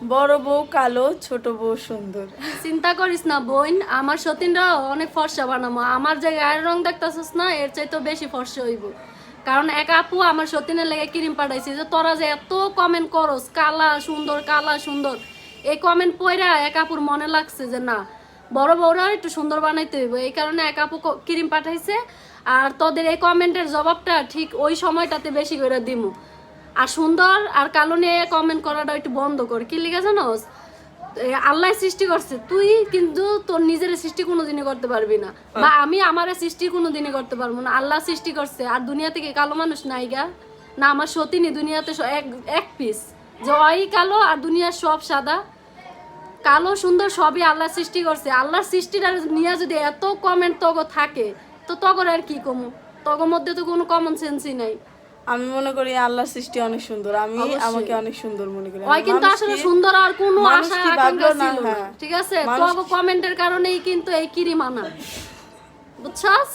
বড় বউ কালো, ছোট বউ সুন্দর। চিন্তা করিস না বোন, আমার সতীনরা অনেক ফর্সা বানাবো। আমার যে গায়ের রং দেখতেছিস না, এর চাইতে বেশি ফর্সা হইব। কারণ এক আপু আমার সতীনের লেগে ক্রিম পাঠাইছে, যে তোরা যে এত কমেন্ট করস কালা সুন্দর কালা সুন্দর, এই কমেন্ট পড়া এক আপুর মনে লাগছে যে না, বড় বউরা একটু সুন্দর বানাইতে হইব। এই কারণে এক আপু ক্রিম পাঠাইছে। আর তোদের এই কমেন্টের জবাবটা ঠিক ওই সময়টাতে বেশি করে দিমু। আর সুন্দর আর কালো নিয়ে কমেন্ট করাটা একটু বন্ধ কর। কি লিখে জানোস, আল্লাহ সৃষ্টি করছে, তুই কিন্তু তোর নিজের সৃষ্টি কোনোদিনই করতে পারবি না, বা আমি আমার সৃষ্টি কোনোদিনই করতে পারবো না। আল্লাহ সৃষ্টি করছে। আর দুনিয়া থেকে কালো মানুষ নাই গা, না আমার সতীনি দুনিয়াতে এক পিস, যে ওই কালো আর দুনিয়ার সব সাদা। কালো সুন্দর সবই আল্লাহ সৃষ্টি করছে। আল্লাহর সৃষ্টিটা নিয়ে যদি এত কমেন্ট তগ থাকে, তো তগর আর কি কমু? তগর মধ্যে তো কোনো কমন সেন্সই নাই। আমি মনে করি আল্লাহর সৃষ্টি অনেক সুন্দর, আমি আমাকে অনেক সুন্দর মনে করি। ওই কিন্তু আসলে সুন্দর আর কোনো আশা আকাঙ্ক্ষা ছিল না, ঠিক আছে? তো কমেন্টের কারণেই কিন্তু এই কিরিম আনা, বুঝছস?